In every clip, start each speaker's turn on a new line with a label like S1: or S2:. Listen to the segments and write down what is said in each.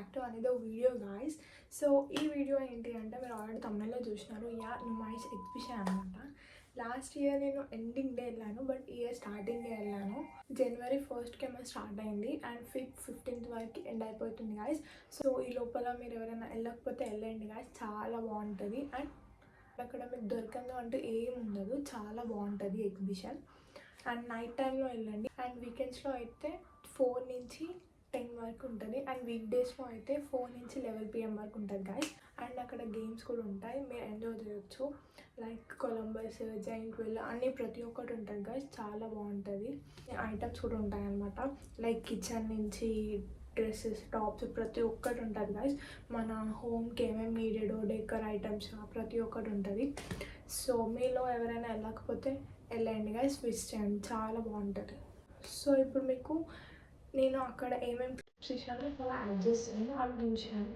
S1: Back to another video guys. So ఈ video ఏంటి అంటే మీరు ఆల్రెడీ తమిళలో చూసినారు. నుమాయిష్ ఎగ్జిబిషన్ అనమాట. లాస్ట్ ఇయర్ నేను ఎండింగ్ డే వెళ్ళాను, బట్ ఇయర్ స్టార్టింగ్ డే వెళ్ళాను. జనవరి 1st ఏమో స్టార్ట్ అయింది అండ్ 15th వరకు ఎండ్ అయిపోతుంది గాయస్. సో ఈ లోపల మీరు ఎవరైనా వెళ్ళకపోతే వెళ్ళండి గాయస్, చాలా బాగుంటుంది. అండ్ అక్కడ మీకు దొరకదు అంటూ ఏం ఉండదు, చాలా బాగుంటుంది ఎగ్జిబిషన్. అండ్ నైట్ టైంలో వెళ్ళండి. అండ్ వీకెండ్స్లో అయితే 4 నుంచి 10 వరకు ఉంటుంది అండ్ వీక్ డేస్లో అయితే 4 నుంచి 11 PM వరకు ఉంటుంది గాయస్. అండ్ అక్కడ గేమ్స్ కూడా ఉంటాయి, మీరు ఎంజాయ్ చేయొచ్చు. లైక్ కొలంబస్, జైంట్ వీల్ అన్నీ ప్రతి ఒక్కటి ఉంటుంది గాయస్, చాలా బాగుంటుంది. ఐటమ్స్ కూడా ఉంటాయి అన్నమాట. లైక్ కిచెన్ నుంచి డ్రెస్సెస్, టాప్స్ ప్రతి ఒక్కటి ఉంటుంది గాయస్. మన హోమ్కి ఏమేమి నీడెడో డెకర్ ఐటమ్స్ ప్రతి ఒక్కటి ఉంటుంది. సో మీలో ఎవరైనా వెళ్ళకపోతే వెళ్ళండి గాయస్, విజిట్ చేయండి, చాలా బాగుంటుంది. సో ఇప్పుడు మీకు నేను అక్కడ ఏమేమి చూసాను యాడ్ చేస్తాను అవి చూసాను.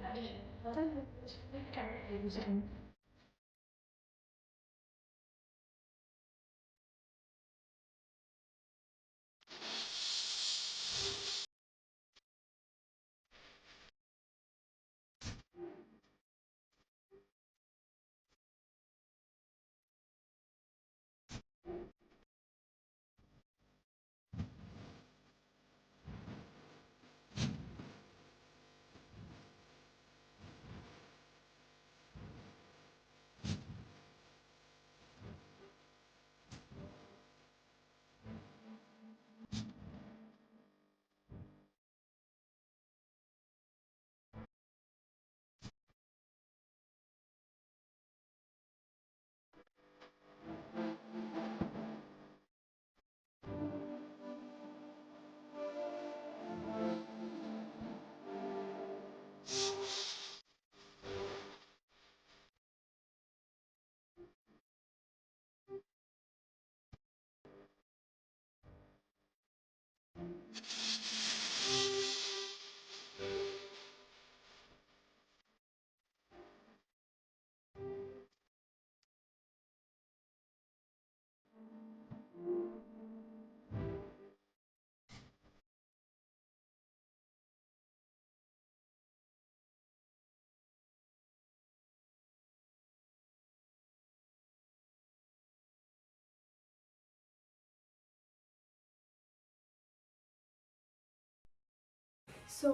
S1: సో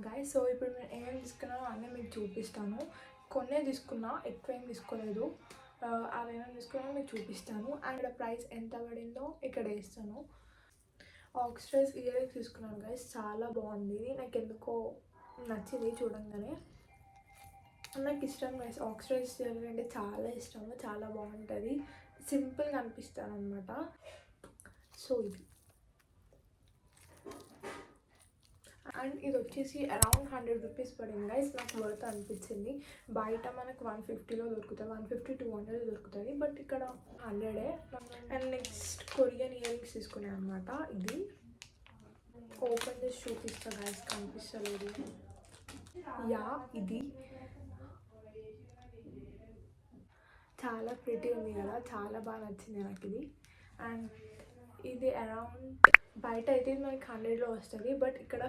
S1: గాయస్, సో ఇప్పుడు నేను ఏమేమి తీసుకున్నానో అన్నీ మీకు చూపిస్తాను. కొన్నే తీసుకున్నా, ఎక్కువ ఏం తీసుకోలేదు. అవి ఏమేమి తీసుకున్నానో మీకు చూపిస్తాను. అండ్ ప్రైస్ ఎంత పడిందో ఇక్కడ వేస్తాను. ఆక్స్ట్రైజ్ ఇయర్ రింగ్స్ తీసుకున్నాను గాయస్, చాలా బాగుంది. నాకు ఎందుకో నచ్చింది చూడంగానే. నాకు ఇష్టం గాయస్, ఆక్స్ట్రైజ్ జ్యువెలరీ అంటే చాలా ఇష్టము, చాలా బాగుంటుంది, సింపుల్గా అనిపిస్తాను అనమాట. సో ఇది అండ్ ఇది వచ్చేసి అరౌండ్ 100 రూపీస్ పడింది గైస్. నాకు వర్త్ అనిపించింది. బయట మనకు 150లో దొరుకుతుంది, 150-200 దొరుకుతుంది, బట్ ఇక్కడ 100. And next Korean ear rings తీసుకున్నాను అనమాట. ఇది ఓపెన్ చేసి చూపిస్తా గైస్, కనిపిస్తలేదు. ఇది చాలా ప్రిటీ ఉంది కదా, చాలా బాగా నచ్చింది నాకు ఇది. అండ్ ఇది అరౌండ్ బయట అయితే మనకి 100లో వస్తుంది, బట్ ఇక్కడ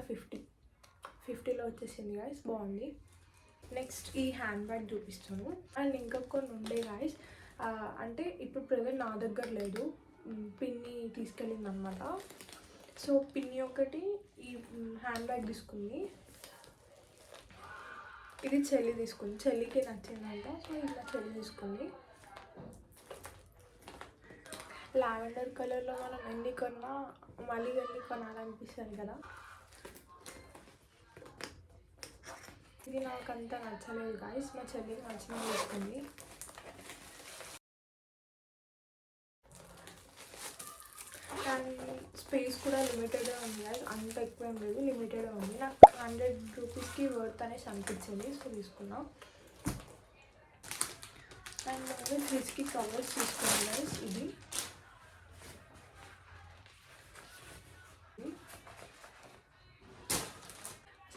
S1: 50లో వచ్చేసింది గాయస్, బాగుంది. నెక్స్ట్ ఈ హ్యాండ్ బ్యాగ్ చూపిస్తాను. అండ్ ఇంకా కొన్ని ఉండే గాయస్, అంటే ఇప్పుడు ప్రెజెంట్ నా దగ్గర లేదు, పిన్ని తీసుకెళ్ళింది అనమాట. సో పిన్ని ఒకటి ఈ హ్యాండ్ బ్యాగ్ తీసుకుంది, ఇది చెల్లి తీసుకుంది, చెల్లికి నచ్చిందంట. సో ఇలా చెల్లి తీసుకుంది. లావెండర్ కలర్లో మనం ఎన్ని కొన్నా మళ్ళీ ఎన్ని కొనాలనిపిస్తుంది కదా. ఇది నాకు అంత నచ్చలేదు గాయస్, మా చెల్లికి నచ్చింది తీసుకుంది. అండ్ స్పేస్ కూడా లిమిటెడ్గా ఉంది గాయస్, అంత ఎక్కువ ఏం లేదు, లిమిటెడ్గా ఉంది. నాకు 100 రూపీస్కి వర్త్ అనేసి అనిపించింది, సో తీసుకున్నాం. అండ్ నేను ఫ్రిడ్జ్కి కవర్స్ తీసుకున్నాను గాయస్. ఇది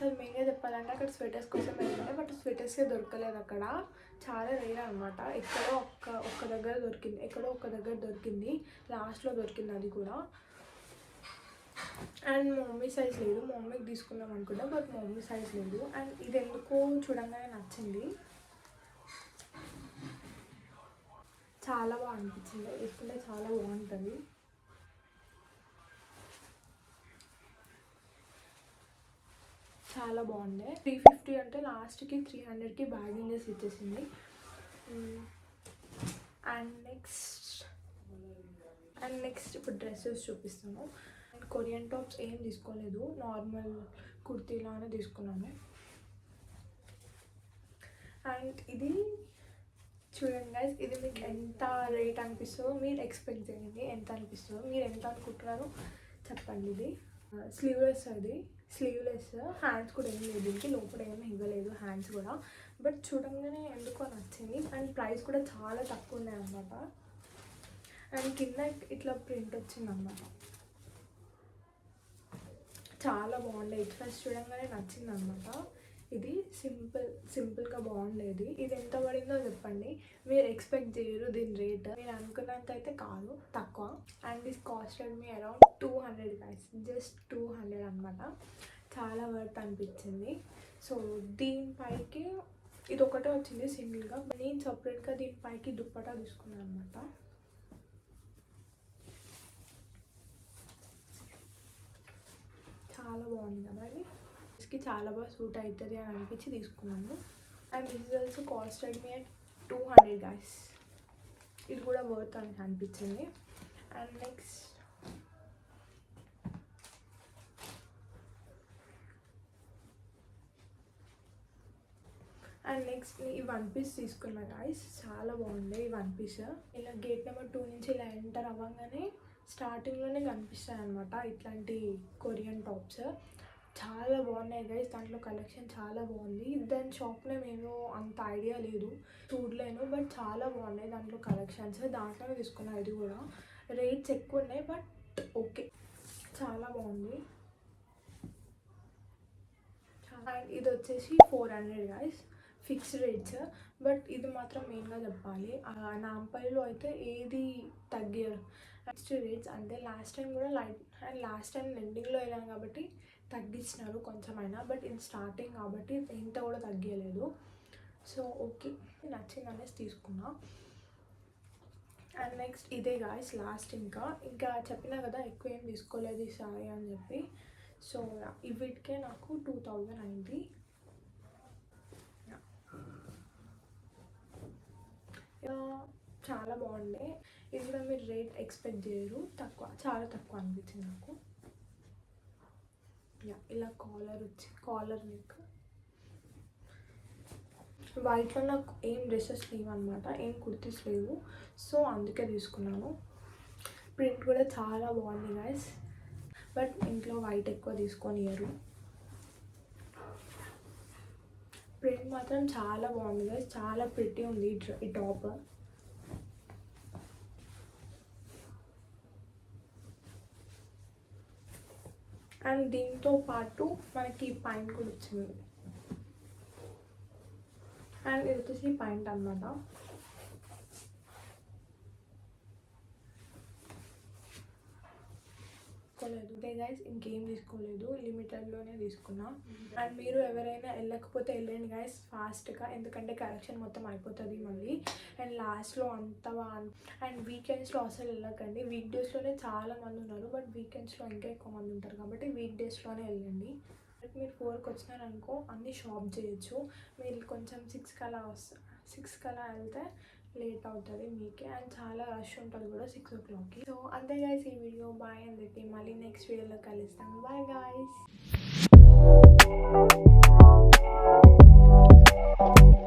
S1: అసలు మెయిన్గా చెప్పాలంటే అక్కడ స్వెటర్స్ కోసం వెళ్ళిండే, బట్ స్వెటర్సే దొరకలేదు అక్కడ, చాలా రేర్ అనమాట. ఎక్కడో ఒక్క దగ్గర దొరికింది, లాస్ట్లో దొరికింది అది కూడా. అండ్ మా మమ్మీ సైజ్ లేదు, మా మమ్మీకి తీసుకుందాం అనుకుంటా బట్ మా మమ్మీ సైజ్ లేదు. అండ్ ఇది ఎందుకో చూడంగానే నచ్చింది, చాలా బాగా అనిపించింది, వేసుకుంటే చాలా బాగుంటుంది. చాలా బాగుండే. 350 అంటే లాస్ట్కి 300కి బ్యాగింగ్ చేసి ఇచ్చేసింది. అండ్ నెక్స్ట్ ఇప్పుడు డ్రెస్సెస్ చూపిస్తాను. కొరియన్ టాప్స్ ఏం తీసుకోలేదు, నార్మల్ కుర్తీలానే తీసుకున్నాను. అండ్ ఇది చూడండి గైస్, ఇది మీకు ఎంత రేట్ అనిపిస్తుందో మీరు ఎక్స్పెక్ట్ చేయండి, ఎంత అనిపిస్తుందో మీరు ఎంత అనుకుంటున్నారో చెప్పండి. ఇది స్లీవ్లెస్, అది స్లీవ్లెస్, హ్యాండ్స్ కూడా ఏం లేదు దీనికి, లోపల ఏమీ ఇవ్వలేదు హ్యాండ్స్ కూడా. బట్ చూడంగానే ఎందుకో నచ్చింది. అండ్ ప్రైస్ కూడా చాలా తక్కువ ఉన్నాయి అన్నమాట. అండ్ కింద ఇట్లా ప్రింట్ వచ్చిందన్నమాట, చాలా బాగుండేది. ఫస్ట్ చూడంగానే నచ్చింది అనమాట. ఇది సింపుల్గా బాగుండేది. ఇది ఎంత పడిందో చెప్పండి, మీరు ఎక్స్పెక్ట్ చేయరు దీని రేట్, మీరు అనుకున్నంత అయితే కాదు, తక్కువ. And this costed me around 200 guys, just 200 అనమాట. చాలా వర్త్ అనిపించింది. సో దీనిపైకి ఇది ఒకటే వచ్చింది సింగిల్గా, నేను సపరేట్గా దీనిపైకి దుప్పటా తీసుకున్నాను అనమాట. చాలా బాగుంది కదా, అది చాలా బాగా సూట్ అవుతుంది అని అనిపించి తీసుకున్నాను. And this is also costed me at 200 guys. ఇది కూడా వర్త్ అని అనిపించింది. అండ్ నెక్స్ట్ ఈ 1 పీస్ తీసుకున్నా గైస్, చాలా బాగుంది ఈ 1 పీస్. ఇలా గేట్ నెంబర్ 2 నుంచి ఇలా ఎంటర్ అవ్వగానే స్టార్టింగ్లోనే కనిపిస్తాయి అనమాట ఇట్లాంటి కొరియన్ టాప్స్. చాలా బాగున్నాయి గైస్, దాంట్లో కలెక్షన్ చాలా బాగుంది. దాని షాప్ నేమ్ ఏమో అంత ఐడియా లేదు, చూడలేను, బట్ చాలా బాగున్నాయి దాంట్లో కలెక్షన్స్. దాంట్లోనే తీసుకున్నా. ఇది కూడా రేట్స్ ఎక్కువ ఉన్నాయి బట్ ఓకే, చాలా బాగుంది. అండ్ ఇది వచ్చేసి 400 గైస్, ఫిక్స్డ్ రేట్స్. బట్ ఇది మాత్రం మెయిన్గా చెప్పాలి, నాంపల్లిలో అయితే ఏది తగ్గారు ఫిక్స్డ్ రేట్స్. అంటే లాస్ట్ టైం కూడా లాస్ట్ టైం ఎండింగ్లో వెళ్ళాను కాబట్టి తగ్గించినారు కొంచెమైనా, బట్ ఇది స్టార్టింగ్ కాబట్టి ఇంత కూడా తగ్గలేదు. సో ఓకే, నచ్చిందనేసి తీసుకున్నా. అండ్ నెక్స్ట్ ఇదే గాయస్ లాస్ట్. ఇంకా చెప్పినా కదా ఎక్కువ ఏం తీసుకోలేదు ఈసారి అని చెప్పి. సో వీటికే నాకు 2000 అయింది. చాలా బాగుండే. ఇది కూడా మీరు రేట్ ఎక్స్పెక్ట్ చేయరు, తక్కువ, చాలా తక్కువ అనిపించింది నాకు. ఇలా కాలర్ నెక్. వైట్లో నాకు ఏం డ్రెస్సెస్ లేవు అనమాట, ఏం కుర్తీస్ లేవు, సో అందుకే తీసుకున్నాను. ప్రింట్ కూడా చాలా బాగుంది గైస్, బట్ ఇంట్లో వైట్ ఎక్కువ తీసుకొనియరు. ప్రింట్ మాత్రం చాలా బాగుంది గైస్, చాలా ప్రిటీ ఉంది ఈ టాప్. అండ్ దీంతో పాటు మనకి పాయింట్ కూడా వచ్చింది. అండ్ ఇది వచ్చేసి పాయింట్ అన్నమాట. ఇదే గైస్, ఇంకేం తీసుకోలేదు, లిమిటెడ్లోనే తీసుకున్నా. అండ్ మీరు ఎవరైనా వెళ్ళకపోతే వెళ్ళండి గైస్ ఫాస్ట్గా, ఎందుకంటే కలెక్షన్ మొత్తం అయిపోతుంది మళ్ళీ. అండ్ లాస్ట్లో అంతవా. అండ్ వీకెండ్స్లో అసలు వెళ్ళకండి, వీక్ డేస్లోనే చాలా మంది ఉన్నారు, బట్ వీకెండ్స్లో ఇంకా ఎక్కువ మంది ఉంటారు కాబట్టి వీక్ డేస్లోనే వెళ్ళండి. మీరు 4కి వచ్చినారనుకో అన్నీ షాప్ చేయొచ్చు. మీరు కొంచెం 6 కలా వెళ్తే లేట్ అవుతుంది మీకే, అండ్ చాలా రష్ ఉంటుంది కూడా 6 o'clockకి. సో అంతే గైస్ ఈ వీడియో. బాయ్ అందరికీ, మళ్ళీ నెక్స్ట్ వీడియోలో కలుస్తాం. Bye guys.